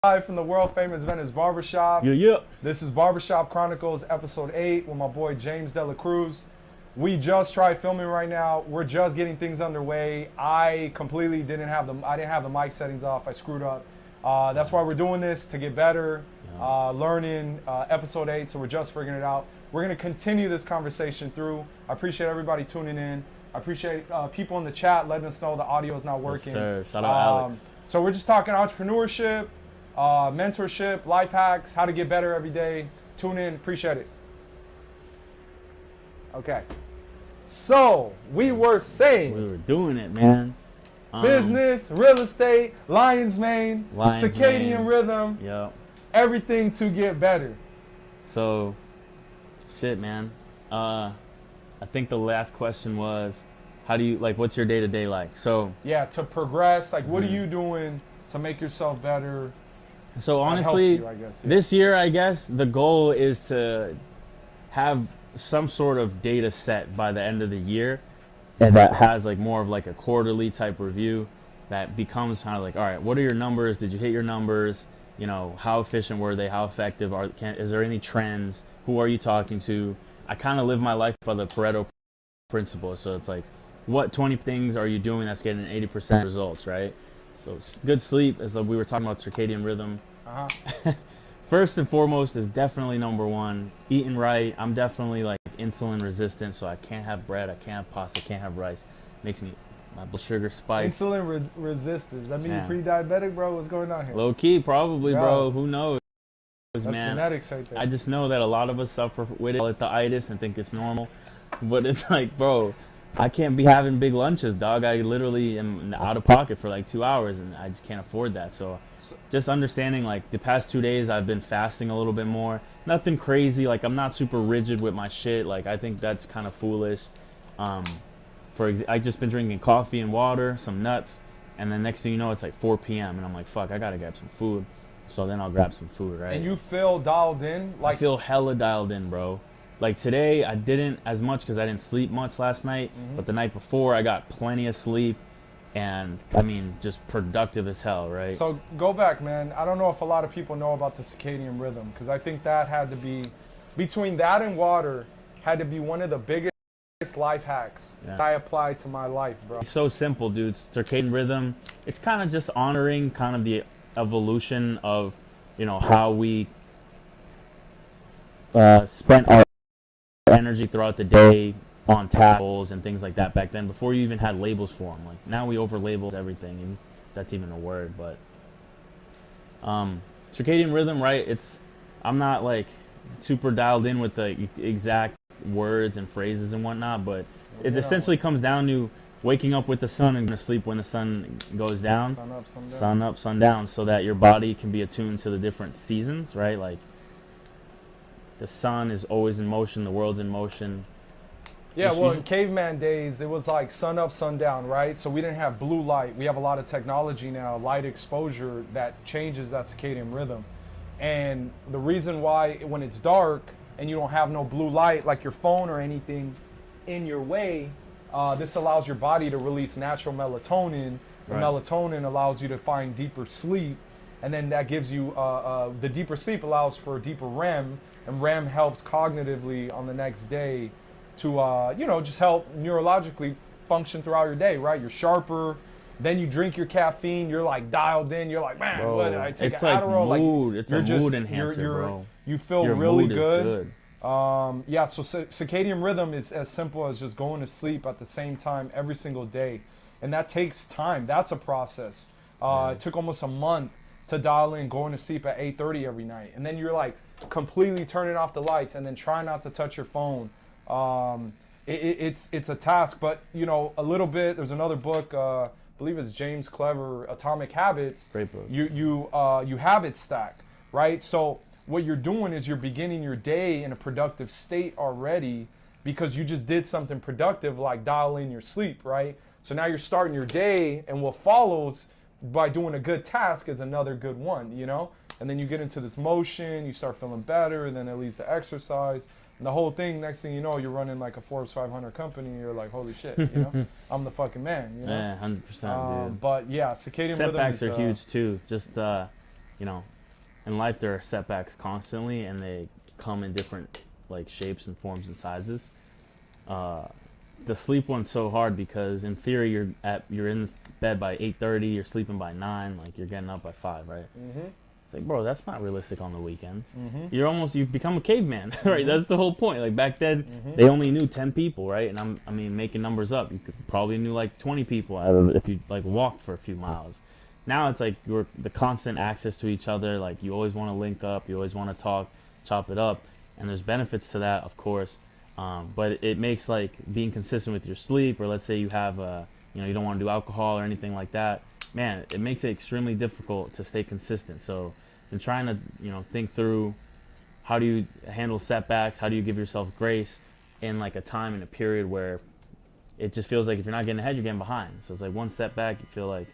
Live from the World Famous Venice Barbershop. Yeah. This is Barbershop Chronicles, episode 8, with my boy James Cruz. We just tried filming right now. We're just getting things underway. I completely didn't have the mic settings off. I screwed up. That's why we're doing this, to get better, learning. Episode 8, so we're just figuring it out. We're gonna continue this conversation through. I appreciate everybody tuning in. I appreciate people in the chat letting us know the audio is not working. Yes, sir. Shout out Alex. So we're just talking entrepreneurship, mentorship, life hacks, how to get better every day. Tune in, appreciate it. Okay, so we were saying We were doing it, man. business, real estate, lion's mane, Lion's circadian mane. rhythm, Yep. everything to get better. So, shit, man. I think the last question was, how do you, like, what's your day-to-day like? So, Yeah, to progress, like what are you doing to make yourself better? so That helps honestly, you, I guess, yeah. this year, I guess, the goal is to have some sort of data set by the end of the year that has like more of like a quarterly type review that becomes kind of like, all right, what are your numbers? Did you hit your numbers? You know, how efficient were they? How effective is there any trends? Who are you talking to? I kind of live my life by the Pareto principle. So it's like, what 20 things are you doing that's getting 80% results, right? So good sleep, as we were talking about circadian rhythm. First and foremost is definitely number one. Eating right. I'm definitely like insulin resistant, so I can't have bread, I can't have pasta, I can't have rice. Makes me, my blood sugar spikes. Insulin resistance. That mean Yeah. you're pre-diabetic, bro? What's going on here? Low key, probably, Yeah. bro. Who knows, That's man. genetics right there. I just know that a lot of us suffer with it, call it the itis, and think it's normal. But it's like, bro, I can't be having big lunches, dog. I literally am out of pocket for like 2 hours, and I just can't afford that. So just understanding, like, the past 2 days I've been fasting a little bit more. Nothing crazy. Like, I'm not super rigid with my shit. Like, I think that's kind of foolish. I just been drinking coffee and water, some nuts, and then next thing you know, it's like 4 p.m. and I'm like, fuck, I gotta grab some food. So then I'll grab some food, right? And you feel dialed in? I feel hella dialed in, bro. Like today, I didn't as much because I didn't sleep much last night. But the night before, I got plenty of sleep. And, I mean, just productive as hell, right? So go back, man. I don't know if a lot of people know about the circadian rhythm, because I think that had to be, between that and water, had to be one of the biggest life hacks that I applied to my life, bro. It's so simple, dude. Circadian rhythm, it's kind of just honoring kind of the evolution of, you know, how we spent our energy throughout the day on tables and things like that back then, before you even had labels for them. Like, now we over label everything, and that's even a word. But circadian rhythm, right? I'm not like super dialed in with the exact words and phrases and whatnot, but it essentially comes down to waking up with the sun and going to sleep when the sun goes down. Sun up, sun down. Sun up, sun down, so that your body can be attuned to the different seasons, right? Like, the sun is always in motion, the world's in motion. Yeah, well, in caveman days, it was like sun up, sun down, right? So we didn't have blue light. We have a lot of technology now, light exposure, that changes that circadian rhythm. And the reason why, when it's dark and you don't have no blue light, like your phone or anything in your way, this allows your body to release natural melatonin. The melatonin allows you to find deeper sleep. And then that gives you, the deeper sleep allows for deeper REM, and REM helps cognitively on the next day to, just help neurologically function throughout your day, right? You're sharper. Then you drink your caffeine. You're like dialed in. You're like, man, Bro, what? I take it's an like Adderall. mood. Like, It's a mood enhancer, bro. You feel Your really mood is good. Yeah, so circadian rhythm is as simple as just going to sleep at the same time every single day. And that takes time. That's a process. It took almost a month to dial in going to sleep at 8:30 every night. And then you're like completely turning off the lights and then trying not to touch your phone. It's a task, but a little bit. There's another book, I believe it's James Clever, Atomic Habits. Great book. You habit stack, right? So what you're doing is you're beginning your day in a productive state already, because you just did something productive, like dial in your sleep, right? So now you're starting your day, and what follows by doing a good task is another good one, And then you get into this motion, you start feeling better, and then it leads to exercise. And the whole thing, next thing you know, you're running like a Forbes 500 company. You're like, holy shit, I'm the fucking man, Yeah, 100%, dude. But yeah, circadian rhythm Setbacks is, are huge too. Just you know, in life there are setbacks constantly, and they come in different like shapes and forms and sizes. The sleep one's so hard because in theory you're in bed by 8:30, you're sleeping by 9, like you're getting up by 5, right? It's like, bro, that's not realistic on the weekends. You've become a caveman, right? That's the whole point. Like back then, they only knew 10 people, right? And I mean, making numbers up, you could probably knew like 20 people out of if you like walked for a few miles. Now it's like you're the constant access to each other. Like you always want to link up, you always want to talk, chop it up, and there's benefits to that, of course. But it makes like being consistent with your sleep, or let's say you have you don't want to do alcohol or anything like that. Man, it makes it extremely difficult to stay consistent. So, in trying to think through how do you handle setbacks, how do you give yourself grace in like a time and a period where it just feels like if you're not getting ahead, you're getting behind. So it's like one setback, you feel like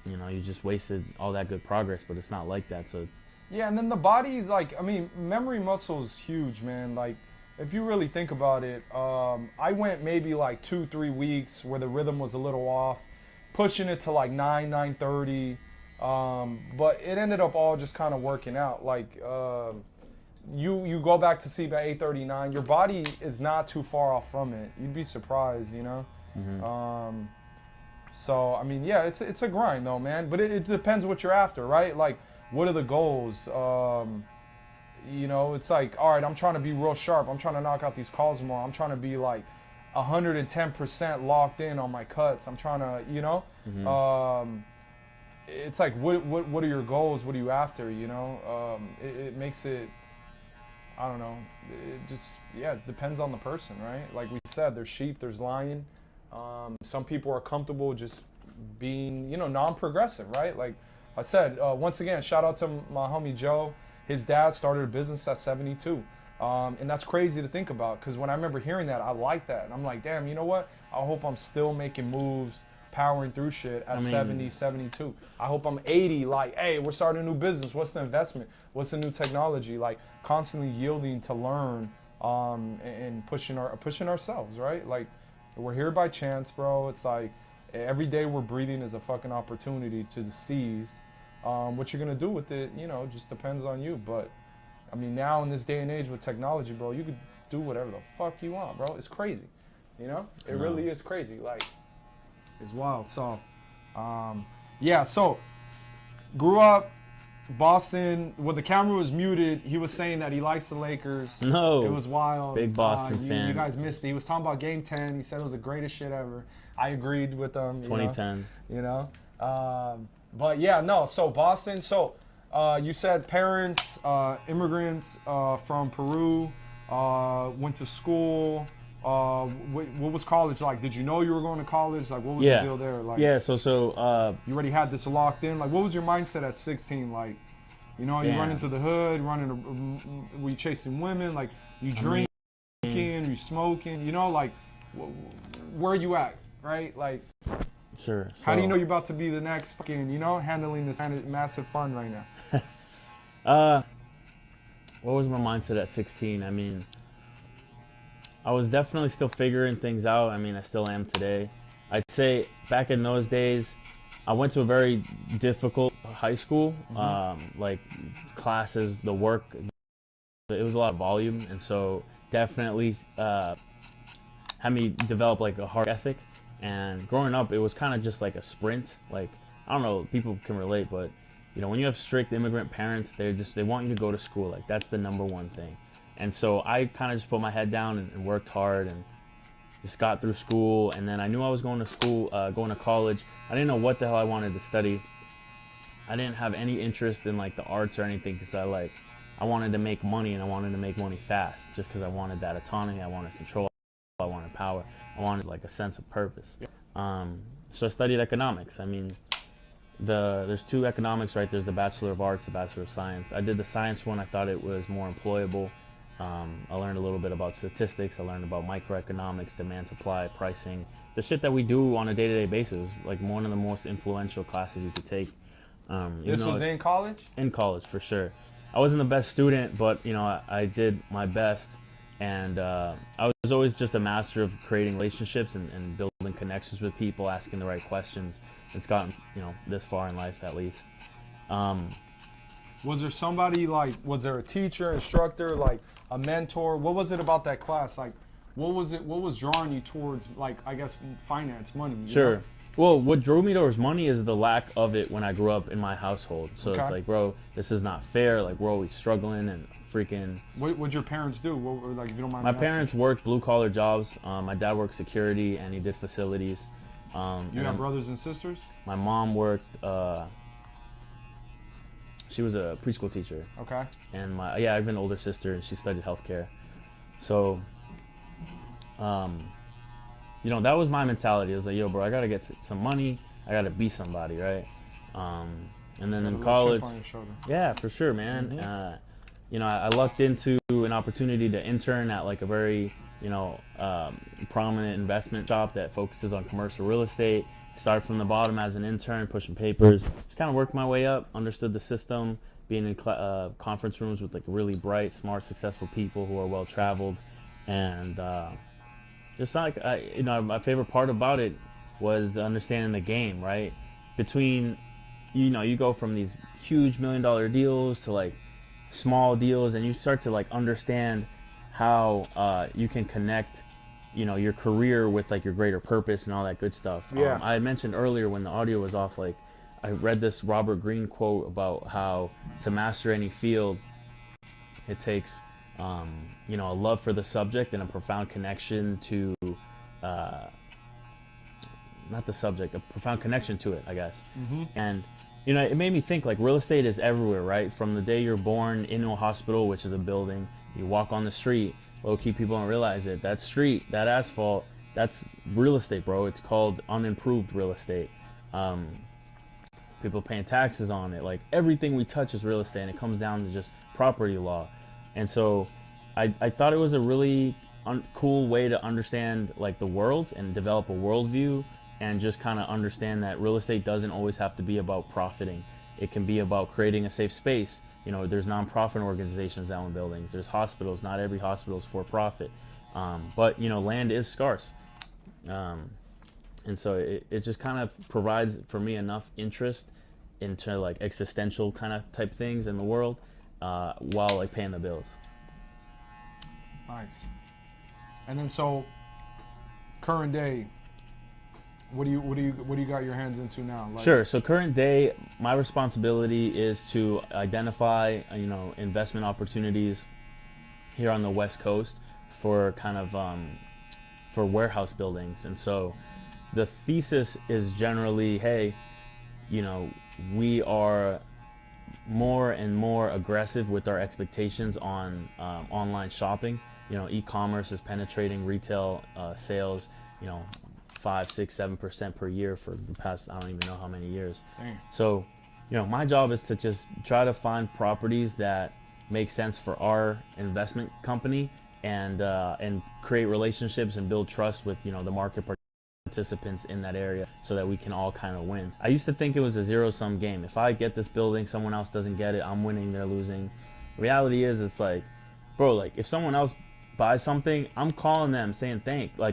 you just wasted all that good progress, but it's not like that. So yeah, and then the body's like, I mean, memory muscle is huge, man. Like, if you really think about it, I went maybe like 2-3 weeks where the rhythm was a little off, pushing it to like 9:30, but it ended up all just kind of working out. Like, you go back to sleep at 8:39, your body is not too far off from it. You'd be surprised, So I mean, yeah, it's a grind though, man. But it depends what you're after, right? Like, what are the goals? It's like, all right, I'm trying to be real sharp. I'm trying to knock out these calls tomorrow. I'm trying to be like 110% locked in on my cuts. I'm trying to, it's like, what are your goals? What are you after? It makes it, I don't know. It just, it depends on the person, right? Like we said, there's sheep, there's lion. Some people are comfortable just being, non-progressive, right? Like I said, once again, shout out to my homie Joe. His dad started a business at 72. And that's crazy to think about, because when I remember hearing that, I like that. And I'm like, damn, you know what? I hope I'm still making moves, powering through shit at 70, 72. I hope I'm 80, like, hey, we're starting a new business. What's the investment? What's the new technology? Like, constantly yielding to learn and pushing ourselves, right? Like, we're here by chance, bro. It's like every day we're breathing is a fucking opportunity to seize. What you're going to do with it, just depends on you. But I mean, now in this day and age with technology, bro, you could do whatever the fuck you want, bro. It's crazy. It really is crazy. Like, it's wild. So, so grew up Boston. When the camera was muted, he was saying that he likes the Lakers. No. It was wild. Big Boston fan. You guys missed it. He was talking about Game 10. He said it was the greatest shit ever. I agreed with him. 2010. But yeah, no. So Boston. So you said parents, immigrants from Peru, went to school. What was college like? Did you know you were going to college? Like, what was the deal there? Like, you already had this locked in. Like, what was your mindset at 16? Like, you running through the hood, were you chasing women? Like, you drinking, you smoking? Like, where are you at? Right? Like, sure. How do you know you're about to be the next fucking, handling this massive fund right now? What was my mindset at 16? I mean, I was definitely still figuring things out. I mean, I still am today. I'd say back in those days, I went to a very difficult high school. Like classes, the work, it was a lot of volume. And so definitely had me develop like a hard ethic. And growing up, it was kind of just like a sprint. Like, I don't know, people can relate, but when you have strict immigrant parents, they want you to go to school. Like, that's the number one thing. And so I kind of just put my head down and worked hard and just got through school. And then I knew I was going to school, going to college. I didn't know what the hell I wanted to study. I didn't have any interest in like the arts or anything, because I wanted to make money, and I wanted to make money fast, just because I wanted that autonomy, I wanted control, I wanted power, I wanted like a sense of purpose. So I studied economics. I mean, there's two economics, right? There's the Bachelor of Arts, the Bachelor of Science. I did the science one. I thought it was more employable. I learned a little bit about statistics. I learned about microeconomics, demand, supply, pricing, the shit that we do on a day-to-day basis, like one of the most influential classes you could take. This was in college? In college, for sure. I wasn't the best student, but I did my best. And I was always just a master of creating relationships and building connections with people, asking the right questions. It's gotten, this far in life, at least. Was there somebody like, was there a teacher, instructor, like a mentor? What was it about that class? Like, what was drawing you towards, like, I guess, finance, money? Sure. Know? Well, what drew me towards money is the lack of it when I grew up in my household. So Okay. it's like, bro, this is not fair. Like, we're always struggling and freaking. What'd your parents do? What, like, if you don't mind My me asking? parents worked blue collar jobs. My dad worked security and he did facilities. You have brothers and sisters? My mom worked. She was a preschool teacher. Okay. And I have an older sister and she studied healthcare. So, that was my mentality. It was like, yo, bro, I gotta get some money. I gotta be somebody, right? And then in college, yeah, for sure, man. Mm-hmm. I lucked into an opportunity to intern at like a very, prominent investment shop that focuses on commercial real estate. Started from the bottom as an intern, pushing papers. Just kind of worked my way up, understood the system, being in conference rooms with like really bright, smart, successful people who are well traveled, and just like my favorite part about it was understanding the game, right? Between, you go from these huge $1 million deals to like small deals, and you start to like understand how you can connect, your career with like your greater purpose and all that good stuff. Yeah. I had mentioned earlier when the audio was off, like I read this Robert Greene quote about how to master any field, it takes a love for the subject and a profound connection to not the subject, a profound connection to it, I guess. Mm-hmm. And it made me think like real estate is everywhere, right? From the day you're born into a hospital, which is a building, you walk on the street, low-key people don't realize it, that street, that asphalt, that's real estate, bro. It's called unimproved real estate. People paying taxes on it, like everything we touch is real estate, and it comes down to just property law. And so I thought it was a really cool way to understand like the world and develop a worldview, and just kind of understand that real estate doesn't always have to be about profiting. It can be about creating a safe space. There's nonprofit organizations that own buildings. There's hospitals. Not every hospital is for profit. But land is scarce. And so it just kind of provides for me enough interest into like existential kind of type things in the world, while like paying the bills. Nice. And then so current day, what do you got your hands into now? Like, sure. So current day, my responsibility is to identify, investment opportunities here on the West Coast for kind of for warehouse buildings. And so the thesis is generally, hey, we are more and more aggressive with our expectations on online shopping. E-commerce is penetrating retail sales, 5, 6, 7% per year for the past, I don't even know how many years. Dang. So, my job is to just try to find properties that make sense for our investment company, and create relationships and build trust with, the market participants in that area, so that we can all kind of win. I used to think it was a zero-sum game. If I get this building, someone else doesn't get it, I'm winning, they're losing. The reality is, it's like, bro, like if someone else buy something, I'm calling them saying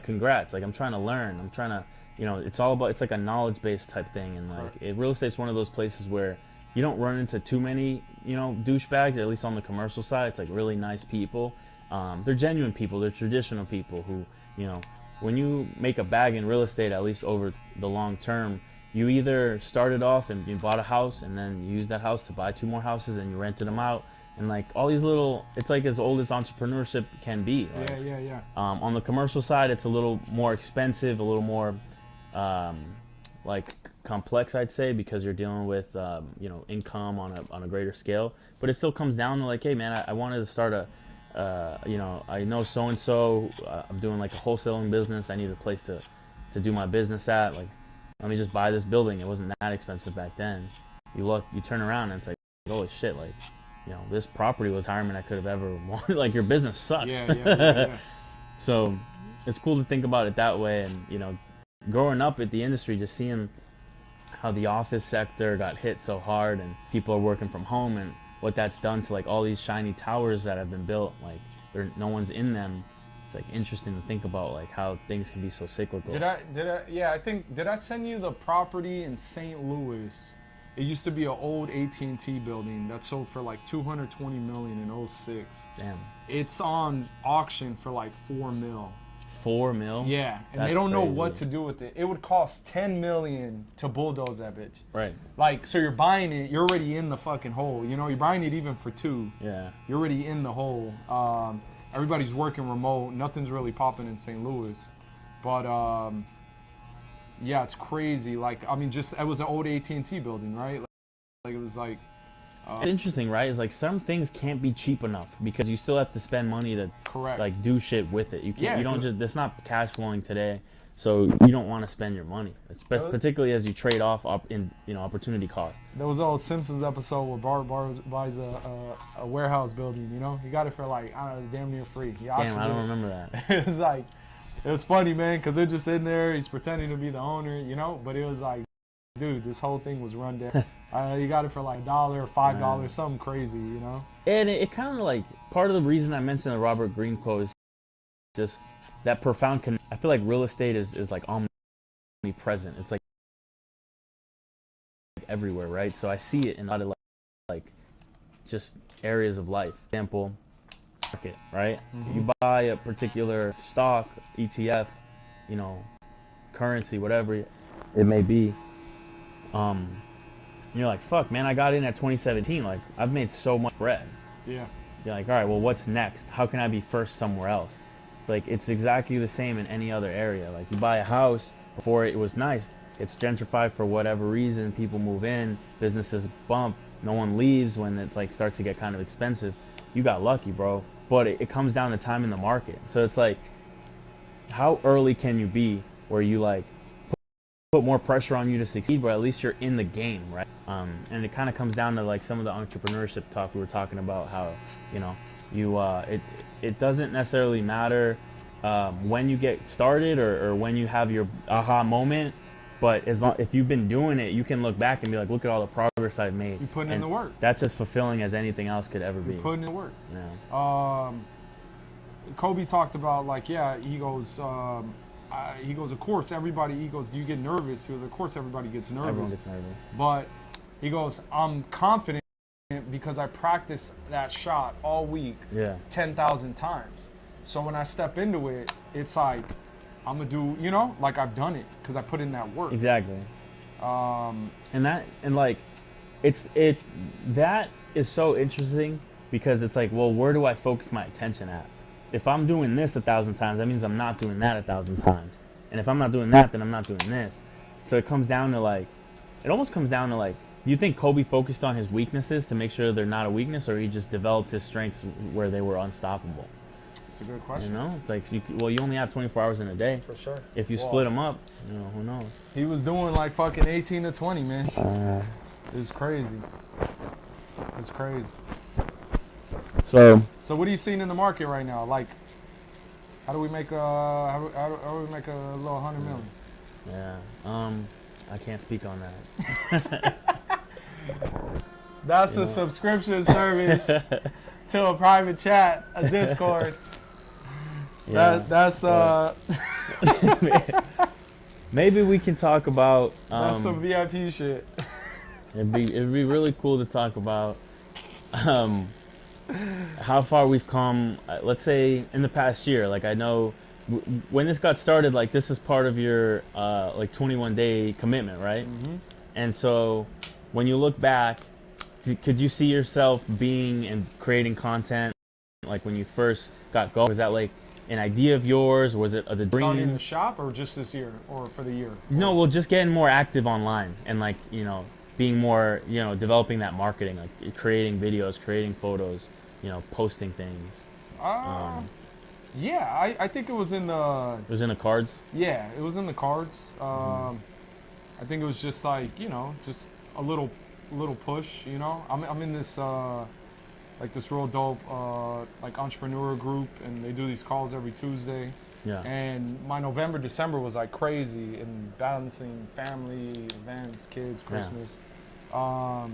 congrats, like I'm trying to learn, I'm trying to, it's all about, it's like a knowledge-based type thing. And like real estate's one of those places where you don't run into too many, douchebags, at least on the commercial side. It's like really nice people. They're genuine people, they're traditional people who, when you make a bag in real estate, at least over the long term, you either started off and you bought a house and then you used that house to buy 2 more houses and you rented them out. And like all these little, it's like as old as entrepreneurship can be. Like, Yeah. On the commercial side, it's a little more expensive, a little more like complex, I'd say, because you're dealing with income on a greater scale. But it still comes down to like, hey man, I wanted to start I know so and so. I'm doing like a wholesaling business. I need a place to do my business at. Like, let me just buy this building. It wasn't that expensive back then. You turn around and it's like, holy shit, like. This property was higher than I could have ever wanted. Like, your business sucks. Yeah. So it's cool to think about it that way. And, growing up at the industry, just seeing how the office sector got hit so hard and people are working from home and what that's done to like all these shiny towers that have been built, like no one's in them. It's like interesting to think about like how things can be so cyclical. Did I send you the property in St. Louis? It used to be an old AT&T building that sold for like 220 million in '06. Damn. It's on auction for like 4 mil. 4 mil? Yeah, and That's they don't know crazy. what to do with it. It would cost 10 million to bulldoze that bitch. Right. Like, so you're buying it, you're already in the fucking hole. You know, you're buying it even for 2. Yeah. You're already in the hole. Everybody's working remote. Nothing's really popping in St. Louis. But, yeah, it's crazy. Like, I mean, just, it was an old AT&T building, right? Like, it was like... It's interesting, right? It's like some things can't be cheap enough because you still have to spend money to Correct. like do shit with it. You can't. Yeah, You don't just. It's not cash flowing today, so you don't want to spend your money, particularly as you trade off opportunity cost. There was an old Simpsons episode where Bart buys a warehouse building. You know, he got it for like, I don't know, it's damn near free. Damn, I don't remember that. It was like, it was funny, man, because they're just in there. He's pretending to be the owner, you know, but it was like, dude, this whole thing was run down. You got it for like $1 or $5, something crazy, you know? And it kind of like, part of the reason I mentioned the Robert Greene quote is just that profound I feel like real estate is like omnipresent. It's like everywhere, right? So I see it in a lot of like just areas of life. Example, market, right? Mm-hmm. You buy a particular stock, ETF, you know, currency, whatever it may be. You're like, fuck, man, I got in at 2017. Like, I've made so much bread. Yeah. You're like, all right, well, what's next? How can I be first somewhere else? Like, it's exactly the same in any other area. Like, you buy a house, before it was nice, it's gentrified for whatever reason. People move in, businesses bump, no one leaves when it like starts to get kind of expensive. You got lucky, bro. But it comes down to time in the market. So it's like, how early can you be where you like put more pressure on you to succeed, but at least you're in the game, right? And it kind of comes down to like some of the entrepreneurship talk we were talking about, how, you know, it doesn't necessarily matter when you get started or when you have your aha moment, but if you've been doing it, you can look back and be like, look at all the progress I've made. You're putting in the work. That's as fulfilling as anything else could ever be. You're putting in the work. Yeah. Kobe talked about like, yeah, he goes, of course, everybody, he goes, do you get nervous? He goes, of course, everybody gets nervous. Everyone gets nervous. But he goes, I'm confident because I practiced that shot all week 10,000 times. So when I step into it, it's like, I'm going to do, you know, like I've done it because I put in that work. Exactly. That is so interesting because it's like, well, where do I focus my attention at? If I'm doing this 1,000 times, that means I'm not doing that 1,000 times. And if I'm not doing that, then I'm not doing this. So it comes down to like, it almost comes down to like, do you think Kobe focused on his weaknesses to make sure they're not a weakness, or he just developed his strengths where they were unstoppable? That's a good question. You know, it's like, you only have 24 hours in a day. For sure. If you split them up, you know, who knows? He was doing like fucking 18 to 20, man. It's crazy. It's crazy. So what are you seeing in the market right now? Like, how do we make how do we make a little 100 million? Yeah. I can't speak on that. That's a subscription service to a private chat, a Discord. Yeah. That's maybe we can talk about that's some VIP shit. It'd be really cool to talk about how far we've come, let's say in the past year. Like, I know when this got started, like, this is part of your like 21-day commitment, right? Mm-hmm. And so when you look back, could you see yourself being and creating content like when you first got going? Was that like an idea of yours? Was it the dream? Starting in the shop, or just this year, or for the year? No, well, just getting more active online and like, you know, being more, you know, developing that marketing, like creating videos, creating photos, you know, posting things. Yeah, I think it was in the... It was in the cards? Yeah, it was in the cards. I think it was just like, you know, just a little push, you know. I'm in this, like this real dope, like entrepreneur group, and they do these calls every Tuesday. Yeah. And my November, December was like crazy in balancing family, events, kids, Christmas. Yeah.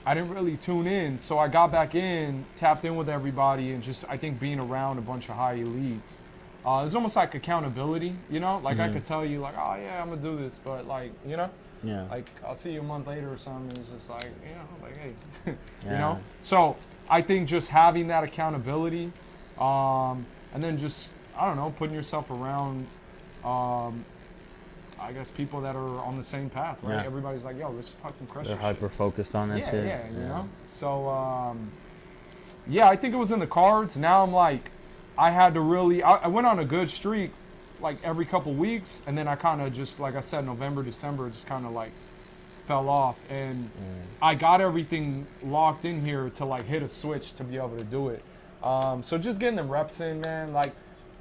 I didn't really tune in, so I got back in, tapped in with everybody, and just, I think, being around a bunch of high elites. It's almost like accountability, you know? Like, I could tell you, like, oh, yeah, I'm going to do this, but, like, you know? Yeah. Like, I'll see you a month later or something. It's just like, you know, like, hey, Yeah. you know? So I think just having that accountability, and then just, I don't know, putting yourself around, I guess, people that are on the same path, right? Yeah. Everybody's like, yo, let's fucking crush They're this shit. hyper focused on that Yeah, shit. yeah, you know? So, yeah, I think it was in the cards. Now I'm like, I had to really, I went on a good streak, like every couple weeks, and then I kind of just, like I said, November, December, just kind of like fell off. And I got everything locked in here to like hit a switch to be able to do it. So just getting them reps in, man. Like,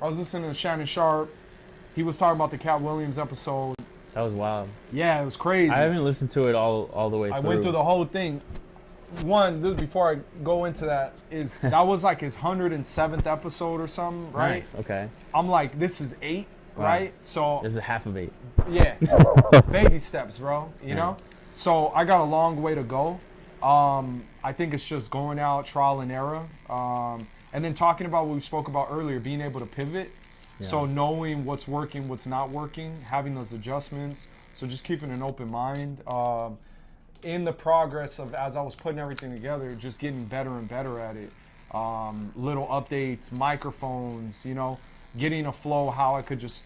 I was listening to Shannon Sharp. He was talking about the Cat Williams episode. That was wild. Yeah, it was crazy. I haven't listened to it all the way through. I went through the whole thing. One, this, before I go into that, is that was like his 107th episode or something, right? Nice. Okay. I'm like, this is 8, Wow. right? So, This is half of 8. yeah, baby steps, bro, you know? So I got a long way to go. I think it's just going out, trial and error. And then talking about what we spoke about earlier, being able to pivot. So knowing what's working, what's not working, having those adjustments. So just keeping an open mind. In the progress of, as I was putting everything together, just getting better and better at it. Little updates, microphones, you know, getting a flow, how I could just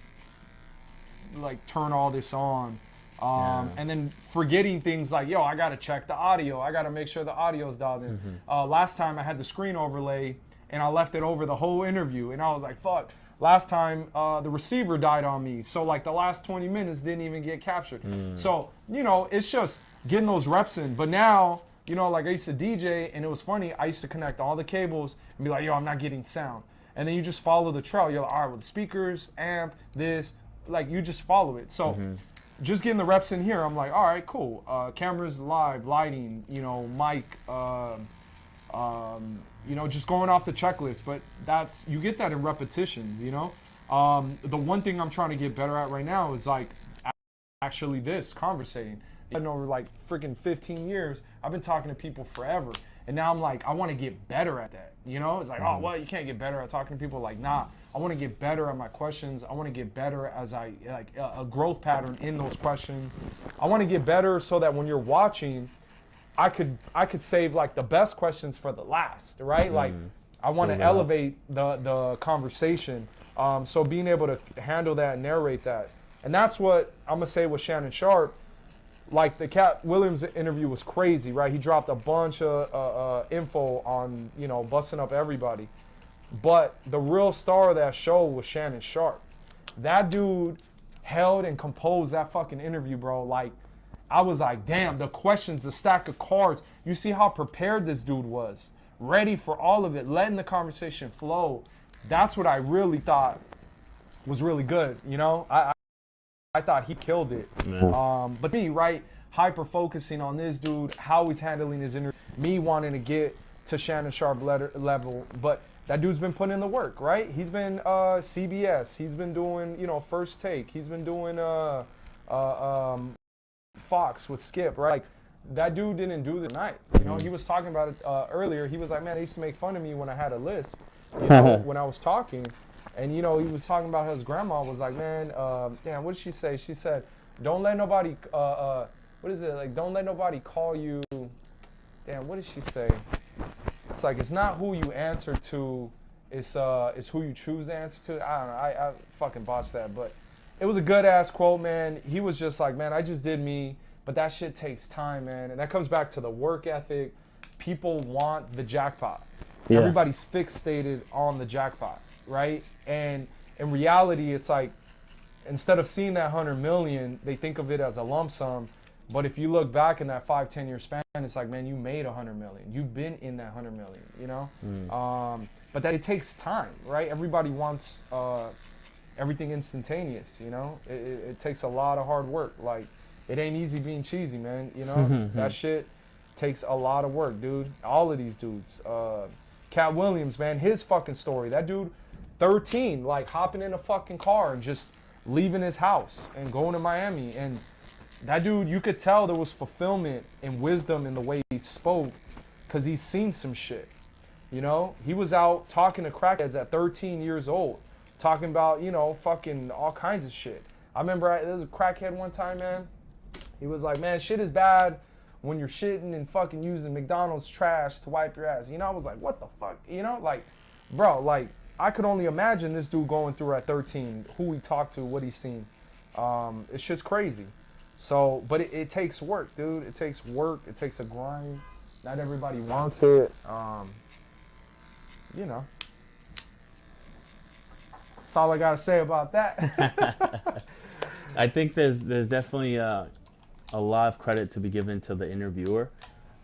like turn all this on. And then forgetting things like, yo, I got to check the audio. I got to make sure the audio's dialed in. Last time I had the screen overlay and I left it over the whole interview. And I was like, fuck. Last time the receiver died on me. So like the last 20 minutes didn't even get captured. So, you know, it's just getting those reps in. But now, you know, like I used to DJ and it was funny. I used to connect all the cables and be like, yo, I'm not getting sound. And then you just follow the trail. You're like, all right, with the speakers, amp, this, like you just follow it. So just getting the reps in here, I'm like, all right, cool. Cameras live, lighting, you know, mic, you know, just going off the checklist. But that's, you get that in repetitions, you know. The one thing I'm trying to get better at right now is like actually this, conversating. And over like freaking 15 years, I've been talking to people forever. And now I'm like, I want to get better at that. You know, it's like, oh, well, you can't get better at talking to people. Like, nah, I want to get better at my questions. I want to get better as I, like, a growth pattern in those questions. I want to get better so that when you're watching, I could save like the best questions for the last, right? Like, I want to elevate the conversation. So being able to handle that and narrate that. And that's what I'm going to say with Shannon Sharp. Like the Cat Williams interview was crazy, right? He dropped a bunch of info on, you know, busting up everybody. But the real star of that show was Shannon Sharp. That dude held and composed that fucking interview, bro. Like, I was like, damn, the questions, the stack of cards. You see how prepared this dude was. Ready for all of it, letting the conversation flow. That's what I really thought was really good, you know? I thought he killed it. But me, right, hyper focusing on this dude, how he's handling his interview, me wanting to get to Shannon Sharp level, but that dude's been putting in the work, right? He's been CBS, he's been doing, you know, First Take, he's been doing Fox with Skip, right? Like, that dude didn't do the night. You know, he was talking about it earlier. He was like, man, they used to make fun of me when I had a lisp, you know, when I was talking. And, you know, he was talking about how his grandma was like, man, damn, what did she say? She said, don't let nobody, what is it? Like, don't let nobody call you, damn, what did she say? It's like, it's not who you answer to, it's who you choose to answer to. I don't know, I fucking botched that. But it was a good ass quote, man. He was just like, man, I just did me, but that shit takes time, man. And that comes back to the work ethic. People want the jackpot. Yeah. Everybody's fixated on the jackpot. Right? And in reality, it's like, instead of seeing that 100 million, they think of it as a lump sum. But if you look back in that 5-10 year span, it's like, man, you made 100 million. You've been in that 100 million, you know? But that it takes time, right? Everybody wants everything instantaneous, you know? It takes a lot of hard work. Like, it ain't easy being cheesy, man, you know? That shit takes a lot of work, dude. All of these dudes. Cat Williams, man, his fucking story. That dude, 13, like hopping in a fucking car and just leaving his house and going to Miami. And that dude, you could tell there was fulfillment and wisdom in the way he spoke because he's seen some shit. You know, he was out talking to crackheads at 13 years old, talking about, you know, fucking all kinds of shit. I remember there was a crackhead one time, man. He was like, man, shit is bad when you're shitting and fucking using McDonald's trash to wipe your ass. You know, I was like, what the fuck? You know, like, bro, like, I could only imagine this dude going through at 13, who he talked to, what he's seen. It's just crazy. So, but it takes work, dude. It takes work. It takes a grind. Not everybody wants it. You know. That's all I got to say about that. I think there's definitely a lot of credit to be given to the interviewer,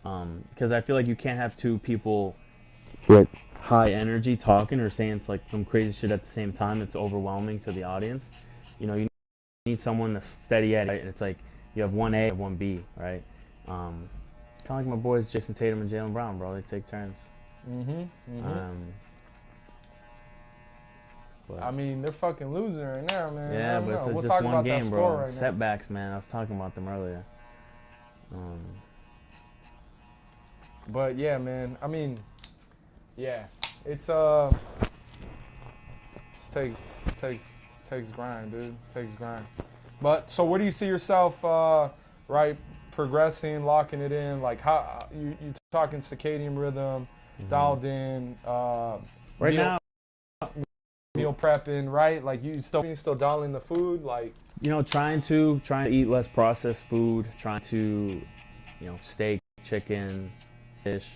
because I feel like you can't have two people with high energy talking or saying like some crazy shit at the same time. It's overwhelming to the audience. You know, you need someone to steady at it. Right? And it's like you have one A and one B, right? Kind of like my boys Jason Tatum and Jaylen Brown, bro. They take turns. I mean, they're fucking losing right now, man. Yeah, but it's we'll just talk one about game, that bro. score right Setbacks, man. I was talking about them earlier. But yeah, man. I mean, yeah, it's just takes grind, dude. Takes grind. But so, where do you see yourself, right? Progressing, locking it in. Like how you talking circadian rhythm, dialed in. Right now. Meal prepping, right? Like you still dialing the food, like, you know, trying to eat less processed food, trying to, you know, steak, chicken, fish,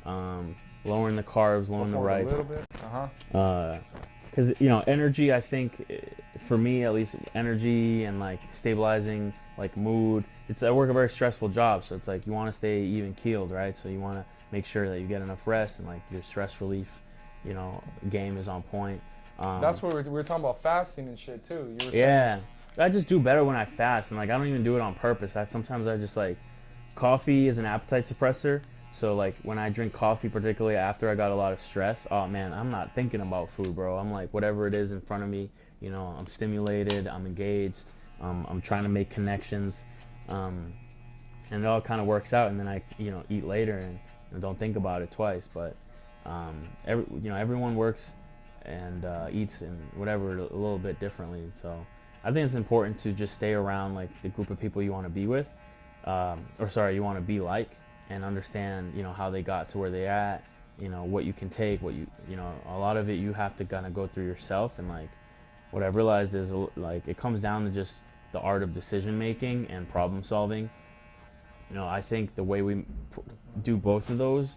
lowering the carbs, lowering the rice. A little bit. Because you know, energy. I think, for me at least, energy and like stabilizing like mood. I work a very stressful job, so it's like you want to stay even keeled, right? So you want to make sure that you get enough rest and like your stress relief, you know, game is on point. That's what we were talking about, fasting and shit too. You were saying. Yeah, I just do better when I fast, and like I don't even do it on purpose. Sometimes I just like, coffee is an appetite suppressor. So like when I drink coffee, particularly after I got a lot of stress, oh man, I'm not thinking about food, bro. I'm like, whatever it is in front of me, you know, I'm stimulated, I'm engaged, I'm trying to make connections, and it all kind of works out. And then I, you know, eat later and don't think about it twice. But everyone works and eats and whatever a little bit differently. So I think it's important to just stay around like the group of people you want to be with, you want to be like, and understand, you know, how they got to where they at, you know, what you can take, you know, a lot of it you have to kind of go through yourself. And like what I've realized is like it comes down to just the art of decision making and problem solving. You know, I think the way we do both of those,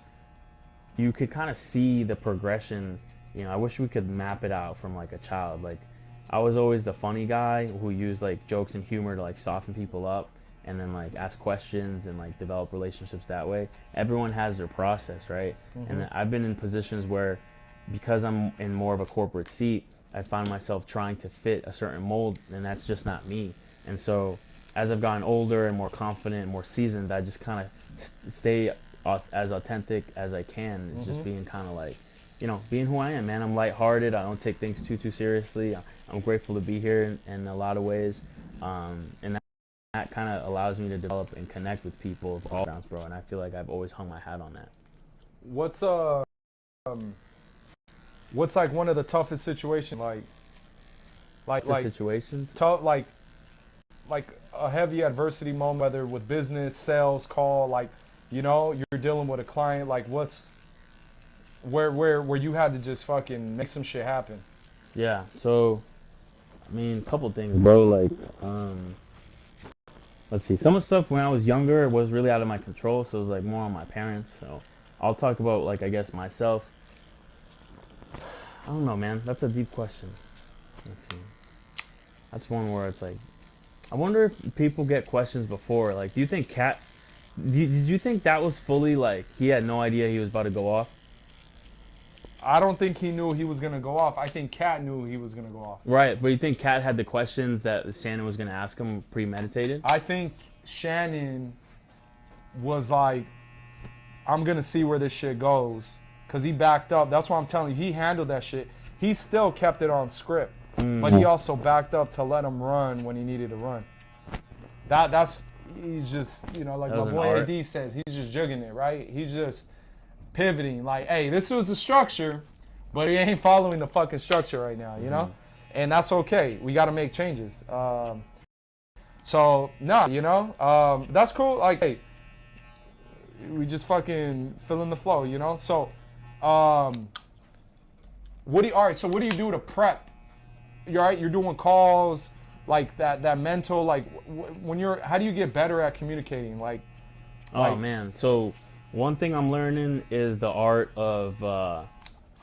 you could kind of see the progression. You know, I wish we could map it out from like a child. Like I was always the funny guy who used like jokes and humor to like soften people up and then like ask questions and like develop relationships that way. Everyone has their process, right? And I've been in positions where, because I'm in more of a corporate seat, I find myself trying to fit a certain mold, and that's just not me. And so as I've gotten older and more confident and more seasoned, I just kind of stay as authentic as I can. It's just being kind of like, you know, being who I am, man. I'm lighthearted. I don't take things too seriously. I'm grateful to be here in a lot of ways, and that kind of allows me to develop and connect with people of all backgrounds, bro. And I feel like I've always hung my hat on that. What's like one of the toughest situations, like situations? Tough, like a heavy adversity moment, whether with business, sales, call, like, you know, you're dealing with a client, like where you had to just fucking make some shit happen. Yeah, so I mean, a couple things, bro. Like, let's see. Some of the stuff when I was younger was really out of my control, so it was like more on my parents. So I'll talk about, like, I guess myself. I don't know, man. That's a deep question. Let's see. That's one where it's like, I wonder if people get questions before. Like, do you think did you think that was fully like he had no idea he was about to go off? I don't think he knew he was going to go off. I think Kat knew he was going to go off. Right, but you think Kat had the questions that Shannon was going to ask him premeditated? I think Shannon was like, I'm going to see where this shit goes. Because he backed up. That's why I'm telling you, he handled that shit. He still kept it on script. But he also backed up to let him run when he needed to run. He's just, you know, like my boy AD says, he's just jugging it, right? He's just pivoting, like, hey, this was the structure, but he ain't following the fucking structure right now, you know? And that's okay. We got to make changes. So no, you know, that's cool. Like, hey, we just fucking fill in the flow, you know. So, all right. So what do you do to prep? You're doing calls, like that mental, like when you're. How do you get better at communicating? Oh man, so one thing I'm learning is the art of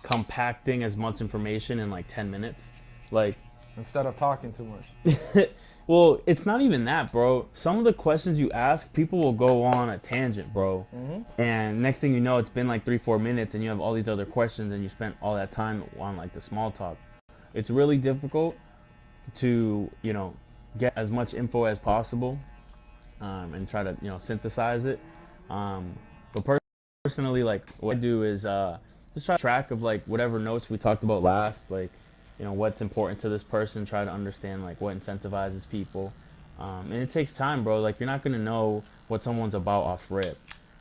compacting as much information in like 10 minutes. Like, instead of talking too much. well, it's not even that, bro. Some of the questions you ask, people will go on a tangent, bro. And next thing you know, it's been like 3-4 minutes and you have all these other questions and you spent all that time on like the small talk. It's really difficult to, you know, get as much info as possible and try to, you know, synthesize it. But personally, like, what I do is just try to track of like whatever notes we talked about last, like, you know, what's important to this person, try to understand like what incentivizes people. And it takes time, bro. Like, you're not going to know what someone's about off rip.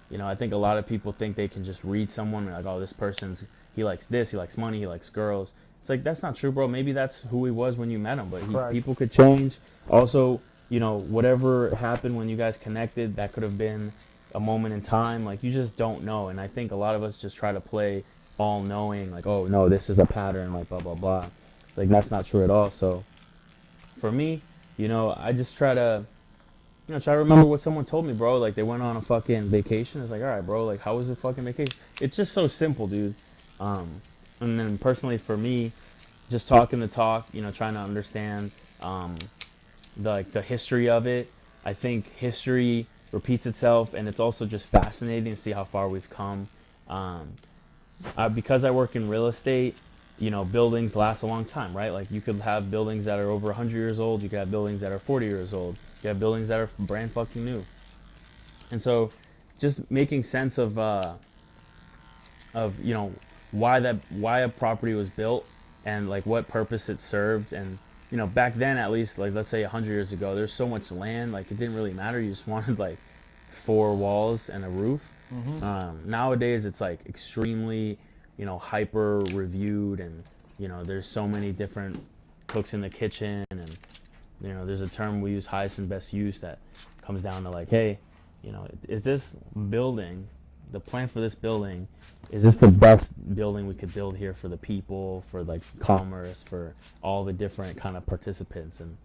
You know, I think a lot of people think they can just read someone and like, oh, this person's, he likes this, he likes money, he likes girls. It's like, that's not true, bro. Maybe that's who he was when you met him, but people could change. Also, you know, whatever happened when you guys connected, that could have been a moment in time. Like, you just don't know. And I think a lot of us just try to play all knowing, like, oh no, this is a pattern, like blah blah blah. Like, that's not true at all. So for me, you know, I just try to remember what someone told me, bro. Like, they went on a fucking vacation. It's like, all right, bro, like, how was the fucking vacation? It's just so simple, dude. And then personally for me, just talking the talk, you know, trying to understand the history of it. I think history repeats itself, and it's also just fascinating to see how far we've come. Because I work in real estate, you know, buildings last a long time, right? Like, you could have buildings that are over 100 years old. You could have buildings that are 40 years old. You have buildings that are brand fucking new. And so just making sense of you know, why a property was built and like what purpose it served. And, you know, back then, at least, like, let's say 100 years ago, there's so much land, like, it didn't really matter. You just wanted like 4 walls and a roof. Nowadays it's like extremely, you know, hyper reviewed, and, you know, there's so many different cooks in the kitchen, and, you know, there's a term we use, highest and best use, that comes down to like, hey, you know, is this building, the plan for this building, is this the best building we could build here for the people, for like commerce, for all the different kind of participants? And,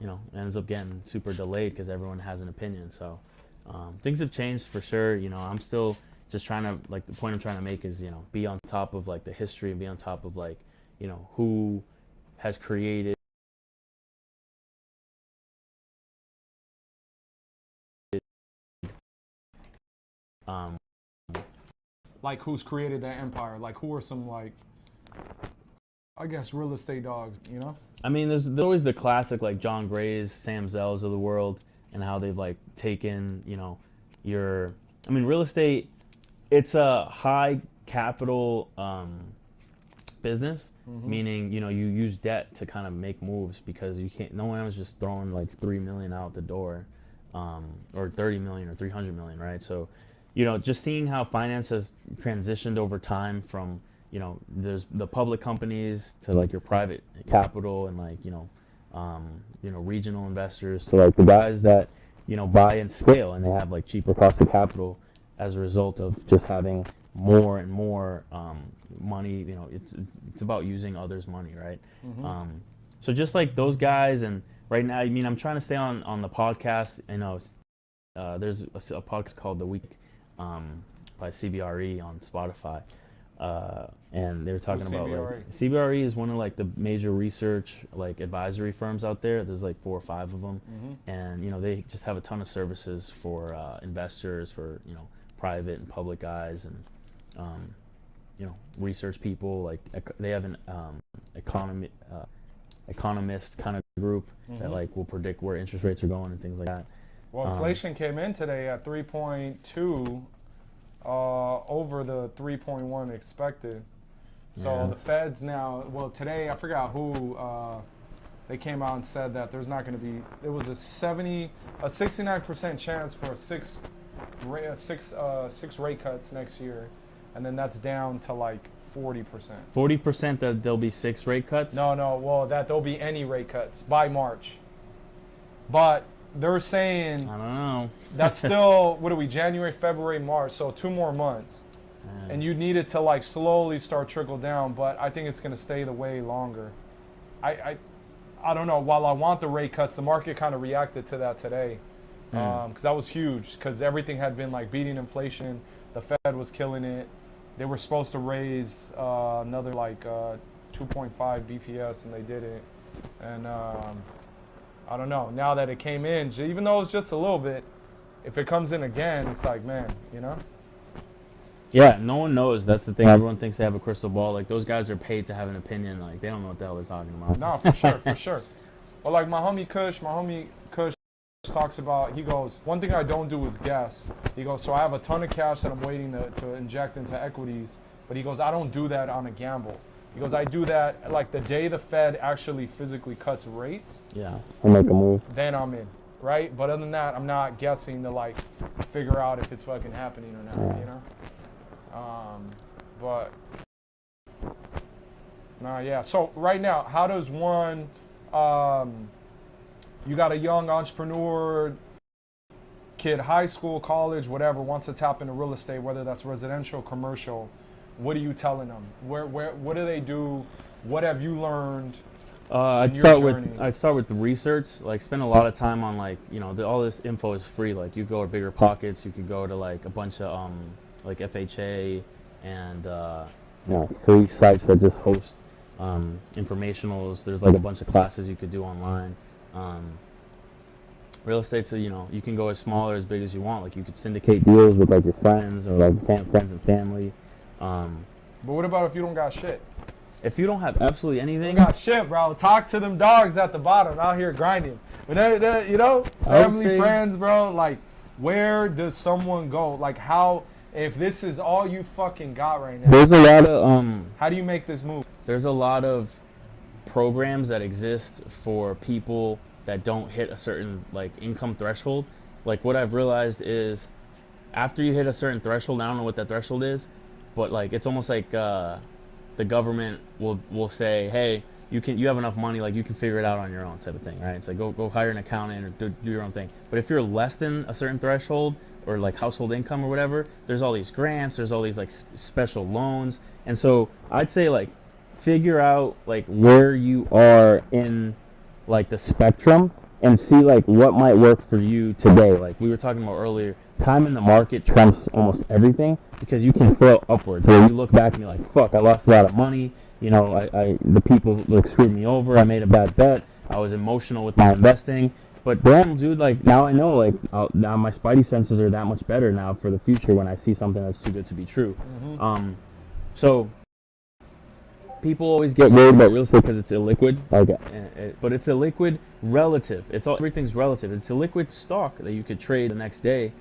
you know, it ends up getting super delayed because everyone has an opinion. So things have changed for sure. You know, I'm still just trying to, like, the point I'm trying to make is, you know, be on top of like the history and be on top of like, you know, who has created like, who's created that empire? Like, who are some, like, I guess, real estate dogs, you know? I mean, there's always the classic, like, John Gray's, Sam Zell's of the world, and how they've like taken, you know, real estate, it's a high capital business, meaning, you know, you use debt to kind of make moves, because you can't, no one was just throwing like 3 million out the door, or 30 million or 300 million, right? So, you know, just seeing how finance has transitioned over time from, you know, there's the public companies to like your private capital, and like, you know, regional investors to like the guys that, you know, buy and scale, and they have like cheaper cost of capital as a result of just having more and more money. You know, it's about using others' money, right? So just like those guys, and right now, I mean, I'm trying to stay on the podcast. You know, there's a podcast called The Week by CBRE on Spotify. And they were talking about CBRE? like CBRE is one of like the major research like advisory firms out there. There's like 4 or 5 of them, and, you know, they just have a ton of services for investors, for, you know, private and public guys, and you know, research people. Like, they have an economist kind of group that like will predict where interest rates are going and things like that. Well, inflation came in today at 3.2, over the 3.1 expected. So the Fed's now, well, today, I forgot who, they came out and said that there's not going to be, it was a 69% chance for six rate cuts next year, and then that's down to like 40%. 40% that there'll be 6 rate cuts? No, well, that there'll be any rate cuts by March. But they're saying I don't know. that's still, what are we, January, February, March, so 2 more months. And you need it to like slowly start trickle down, but I think it's going to stay the way longer. I don't know. While I want the rate cuts, the market kind of reacted to that today because that was huge because everything had been like beating inflation. The Fed was killing it. They were supposed to raise another like 2.5 BPS and they didn't. And I don't know. Now that it came in, even though it's just a little bit, if it comes in again, it's like, man, you know? Yeah, no one knows. That's the thing. Everyone thinks they have a crystal ball. Like, those guys are paid to have an opinion. Like, they don't know what the hell they're talking about. No, for sure, for sure. Well, like my homie Kush talks about, he goes, one thing I don't do is guess. He goes, so I have a ton of cash that I'm waiting to inject into equities. But he goes, I don't do that on a gamble. He goes, I do that like the day the Fed actually physically cuts rates. Yeah, we'll make a move. Then I'm in, right? But other than that, I'm not guessing to like figure out if it's fucking happening or not, you know? But nah, yeah. So right now, how does one? You got a young entrepreneur, kid, high school, college, whatever, wants to tap into real estate, whether that's residential, commercial. What are you telling them? What do they do? What have you learned? I'd start with the research. Like, spend a lot of time on like, you know, all this info is free. Like, you go to Bigger Pockets, you could go to like a bunch of like FHA and you know, free sites that just host informationals. There's like a bunch of classes you could do online. Real estate's, you know, you can go as small or as big as you want. Like, you could syndicate deals with like your friends or like friends and family. But what about if you don't got shit? If you don't have absolutely anything, you got shit, bro. Talk to them dogs at the bottom out here grinding. But you know, family, friends, bro. Like, where does someone go? Like, how? If this is all you fucking got right now, there's a lot of how do you make this move? There's a lot of programs that exist for people that don't hit a certain like income threshold. Like, what I've realized is, after you hit a certain threshold, I don't know what that threshold is, but like it's almost like the government will say, hey, you have enough money, like you can figure it out on your own, type of thing, right? It's like go hire an accountant or do your own thing. But if you're less than a certain threshold, or like household income or whatever, there's all these grants, there's all these like special loans. And so I'd say like figure out like where you are in like the spectrum and see like what might work for you today. Like we were talking about earlier, time in the market trumps almost everything because you can throw upwards. Where you look back and you're like, fuck, I lost a lot of money. You know, the people like screwed me over. I made a bad bet. I was emotional with my investing. But damn, dude, like now I know, like now my spidey senses are that much better now for the future when I see something that's too good to be true. Mm-hmm. So people always get worried about real estate because it's illiquid, but it's illiquid relative. Everything's relative. It's a liquid stock that you could trade the next day.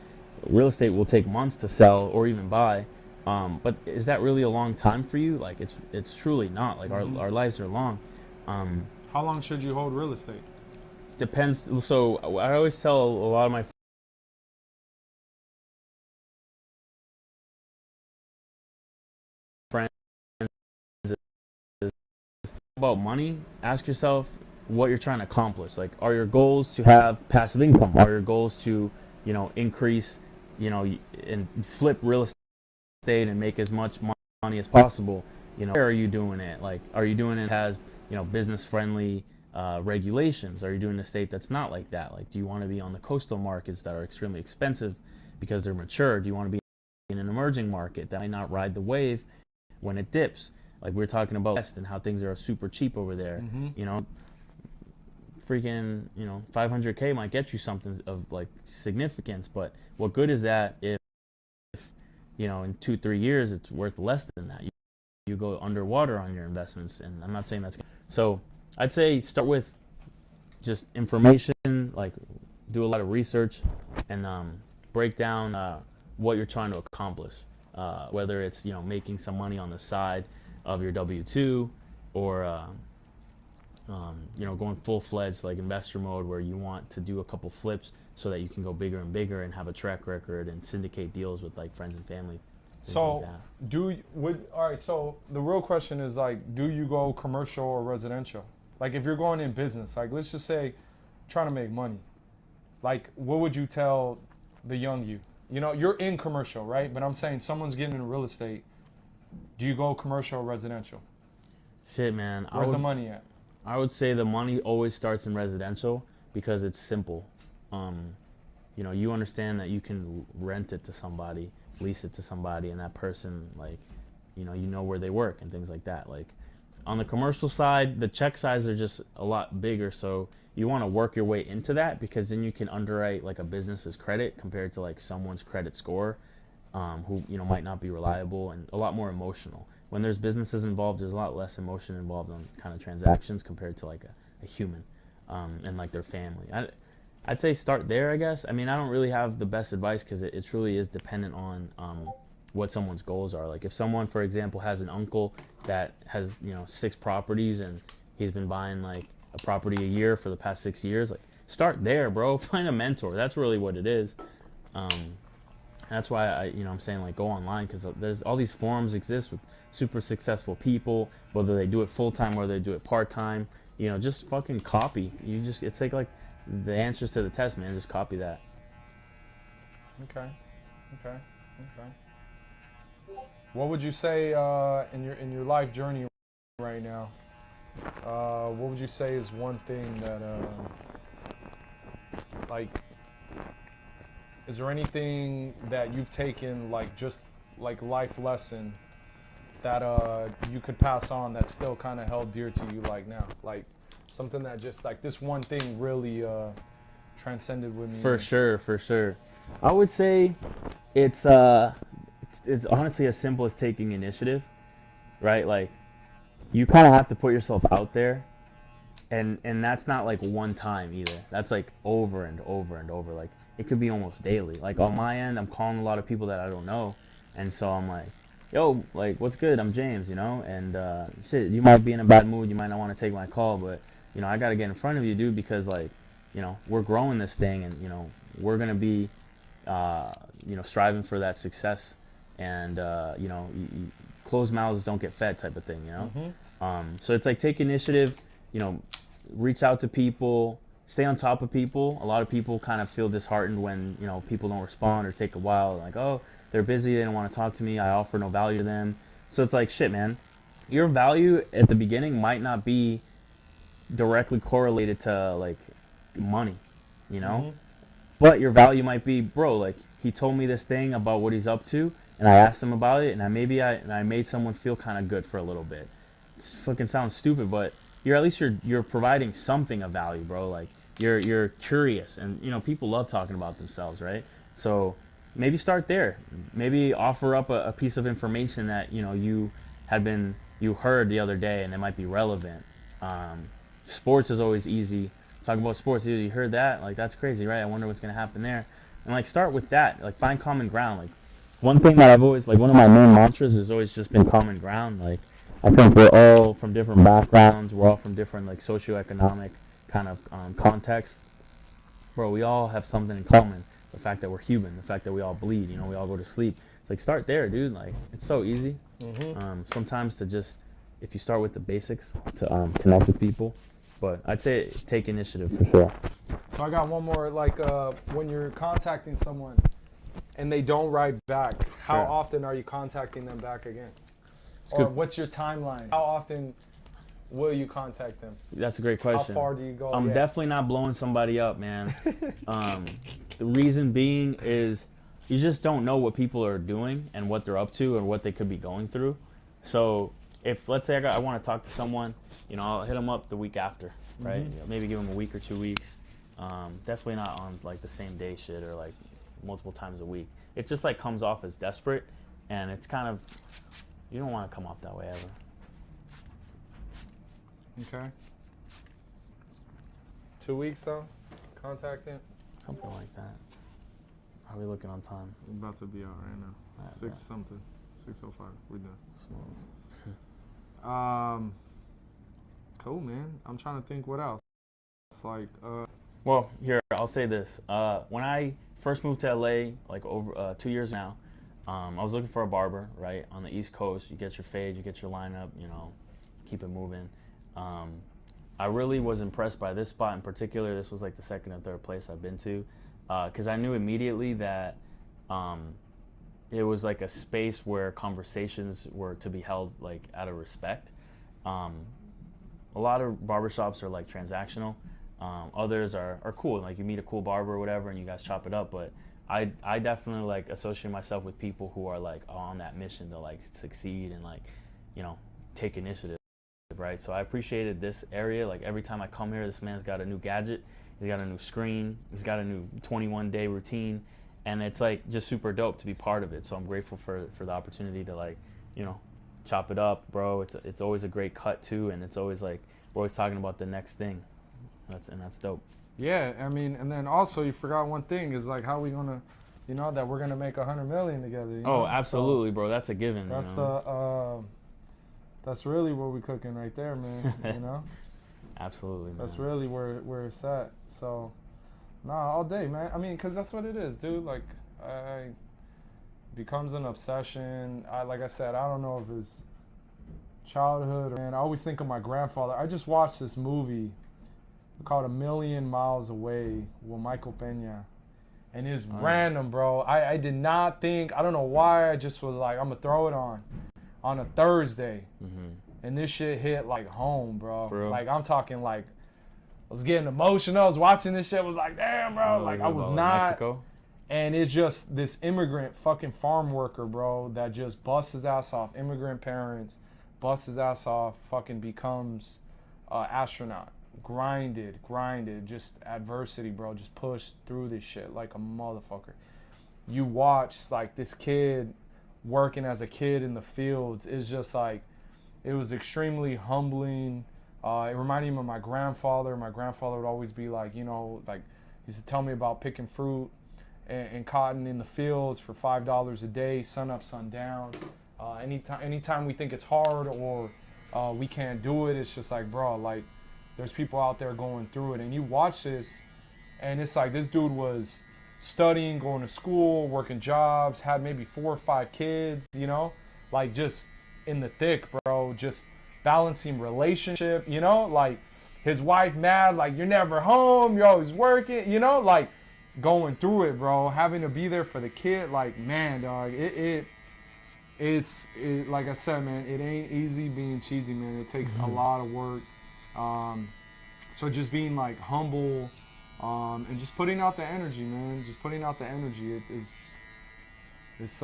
Real estate will take months to sell or even buy. But is that really a long time for you? Like it's truly not. Like our lives are long. How long should you hold real estate? Depends. So I always tell a lot of my friends about money. Ask yourself what you're trying to accomplish. Like, are your goals to have passive income? Are your goals to, you know, increase, you know, and flip real estate and make as much money as possible? You know, where are you doing it? Like, are you doing it as, you know, business friendly regulations? Are you doing a state that's not like that? Like, do you want to be on the coastal markets that are extremely expensive because they're mature? Do you want to be in an emerging market that might not ride the wave when it dips? Like we were talking about West and how things are super cheap over there. You know, freaking, you know, 500K might get you something of like significance, but what good is that if you know, in 2-3 years it's worth less than that? You go underwater on your investments, and I'm not saying that's so. I'd say start with just information, like do a lot of research and break down what you're trying to accomplish. Whether it's, you know, making some money on the side of your W-2 or you know, going full-fledged like investor mode where you want to do a couple flips so that you can go bigger and bigger and have a track record and syndicate deals with like friends and family. So all right, so the real question is like, do you go commercial or residential? Like if you're going in business, like let's just say trying to make money, Like, what would you tell the young you? You know, you're in commercial, right? But I'm saying someone's getting into real estate. Do you go commercial or residential? Shit, man. Where's the money at? I would say the money always starts in residential because it's simple. You know, you understand that you can rent it to somebody, lease it to somebody, and that person, like, you know where they work and things like that. Like, on the commercial side, the check sizes are just a lot bigger, so you want to work your way into that because then you can underwrite like a business's credit compared to like someone's credit score, who might not be reliable and a lot more emotional. When there's businesses involved, there's a lot less emotion involved on kind of transactions compared to like a human, and like their family. I'd say start there, I guess. I mean, I don't really have the best advice because it truly is dependent on what someone's goals are. Like if someone, for example, has an uncle that has 6 properties and he's been buying like a property a year for the past 6 years, like start there, bro. Find a mentor. That's really what it is. That's why I'm saying like go online because there's all these forums exist with super successful people, whether they do it full time or they do it part time. Just fucking copy. It's like the answers to the test, man. Just copy that. Okay. What would you say in your life journey right now? What would you say is one thing that is there anything that you've taken like just like life lesson that you could pass on that's still kind of held dear to you like now? Like something that just like this one thing really transcended with me. For sure. I would say it's honestly as simple as taking initiative, right? Like you kind of have to put yourself out there, and that's not like one time either. That's like over and over and over. Like it could be almost daily. Like on my end, I'm calling a lot of people that I don't know, and so I'm like, yo, like what's good? I'm James, and shit, you might be in a bad mood, you might not want to take my call, but I gotta get in front of you, dude, because like we're growing this thing, and we're gonna be striving for that success, and closed mouths don't get fed type of thing, so it's like take initiative, reach out to people, stay on top of people. A lot of people kind of feel disheartened when people don't respond or take a while, like, oh, they're busy, they don't want to talk to me, I offer no value to them. So it's like, shit, man, your value at the beginning might not be directly correlated to like money, but your value might be, bro, like he told me this thing about what he's up to and I asked him about it, and I made someone feel kind of good for a little bit. It fucking sounds stupid, but you're providing something of value, bro. Like you're curious, and people love talking about themselves, right? So maybe start there. Maybe offer up a piece of information that you heard the other day, and it might be relevant. Sports is always easy. Talk about sports. You heard that? Like that's crazy, right? I wonder what's gonna happen there. And like start with that. Like find common ground. Like one thing that I've always, like one of my main mantras has always just been common ground. Like I think we're all from different backgrounds. We're all from different like socioeconomic kind of contexts. Bro, we all have something in common. The fact that we're human. The fact that we all bleed. We all go to sleep. Like start there, dude. Like it's so easy. Sometimes to just, if you start with the basics, to connect with people. But I'd say take initiative for sure. So I got one more. Like when you're contacting someone and they don't write back, how often are you contacting them back again? Or what's your timeline? How often will you contact them? That's a great question. How far do you go? I'm definitely not blowing somebody up, man. The reason being is you just don't know what people are doing and what they're up to and what they could be going through. So if, let's say I want to talk to someone, I'll hit them up the week after, right? Maybe give them a week or 2 weeks. Definitely not on like the same day shit or like multiple times a week. It just like comes off as desperate, and it's kind of, you don't want to come off that way ever. Okay. 2 weeks though, contacting? Something like that. How are we looking on time? We're about to be out right now. 6:05. We're done. Cool, man. I'm trying to think what else. It's like, Well, here, I'll say this. When I first moved to LA, like over 2 years now, I was looking for a barber, right? On the East Coast, you get your fade, you get your lineup, keep it moving. I really was impressed by this spot in particular. This was like the second or third place I've been to, because I knew immediately that it was like a space where conversations were to be held like out of respect. A lot of barbershops are like transactional. Others are cool. Like you meet a cool barber or whatever and you guys chop it up. But I definitely like associate myself with people who are like on that mission to like succeed and like, you know, take initiative, right? So I appreciated this area. Like every time I come here, this man's got a new gadget. He's got a new screen. He's got a new 21-day routine. And it's like just super dope to be part of it. So I'm grateful for the opportunity to like, you know, chop it up, bro. It's always a great cut too. And it's always like, we're always talking about the next thing. That's dope. Yeah, I mean, and then also you forgot one thing is like how we gonna, you know, that we're gonna make $100 million together. You know? Absolutely, so, bro. That's a given. That's you know? That's really what we're cooking right there, man. You know. Absolutely, man. That's really where it's at. So, nah, all day, man. I mean, cause that's what it is, dude. Like, becomes an obsession. Like I said, I don't know if it's childhood or, man. I always think of my grandfather. I just watched this movie called A Million Miles Away with Michael Pena. And it's random, bro. I did not think, I don't know why, I just was like, I'm gonna throw it on a Thursday. Mm-hmm. And this shit hit like home, bro. Like I'm talking like, I was getting emotional. I was watching this shit, was like, damn, bro. Like I was not. Mexico. And it's just this immigrant fucking farm worker, bro, that just busts his ass off. Immigrant parents, busts his ass off, fucking becomes astronaut. Grinded, just adversity, bro. Just pushed through this shit like a motherfucker. You watch like this kid working as a kid in the fields. It's just like, it was extremely humbling. It reminded me of my grandfather. My grandfather would always be like, you know, like he used to tell me about picking fruit and cotton in the fields for $5 a day, sun up, sun down. Anytime we think it's hard or we can't do it, it's just like, bro, like there's people out there going through it. And you watch this and it's like this dude was studying, going to school, working jobs, had maybe 4 or 5 kids, you know, like just in the thick, bro, just balancing relationship, you know, like his wife mad, like you're never home, you're always working, you know, like going through it, bro, having to be there for the kid, like, man, dog, it's like I said, man, it ain't easy being cheesy, man. It takes a lot of work. So just being like humble, and just putting out the energy, man. Just putting out the energy. It's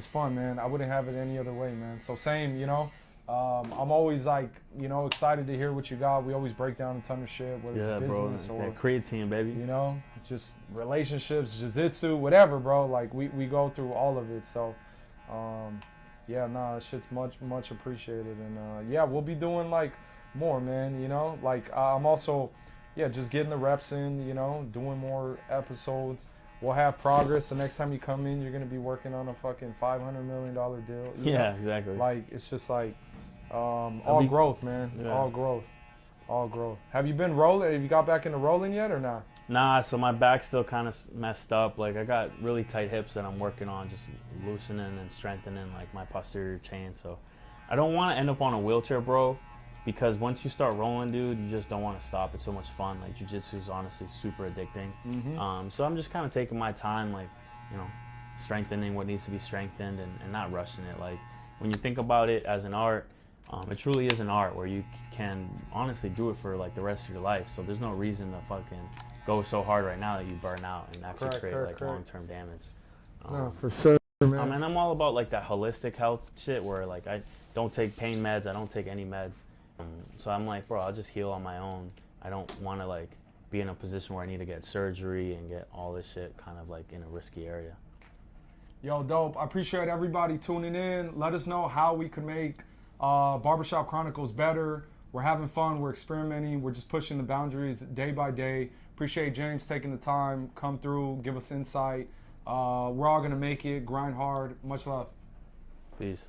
fun, man. I wouldn't have it any other way, man. So same, you know. I'm always like, you know, excited to hear what you got. We always break down a ton of shit, whether it's business or creatine, baby. You know, just relationships, jiu-jitsu, whatever, bro. Like we go through all of it. So, yeah, nah, shit's much appreciated. And yeah, we'll be doing like more, man. You know, like I'm also, yeah, just getting the reps in. You know, doing more episodes. We'll have progress. The next time you come in, you're gonna be working on a fucking $500 million deal. Yeah, exactly. Like it's just like all growth, man. Yeah. All growth. Have you been rolling? Have you got back into rolling yet or not? Nah, so my back's still kind of messed up. Like I got really tight hips that I'm working on, just loosening and strengthening like my posterior chain. So I don't want to end up on a wheelchair, bro, because once you start rolling, dude, you just don't want to stop. It's so much fun. Like jiu-jitsu is honestly super addicting. Mm-hmm. So I'm just kind of taking my time, like, you know, strengthening what needs to be strengthened and not rushing it. Like when you think about it as an art, it truly is an art where you can honestly do it for like the rest of your life. So there's no reason to fucking go so hard right now that you burn out and actually create long-term damage. No, for sure, man. And I'm all about like that holistic health shit where like I don't take pain meds, I don't take any meds. So I'm like, bro, I'll just heal on my own. I don't want to like be in a position where I need to get surgery and get all this shit kind of like in a risky area. Yo, dope. I appreciate everybody tuning in. Let us know how we can make Barbershop Chronicles better. We're having fun. We're experimenting. We're just pushing the boundaries day by day. Appreciate James taking the time, come through, give us insight. We're all going to make it. Grind hard. Much love. Peace.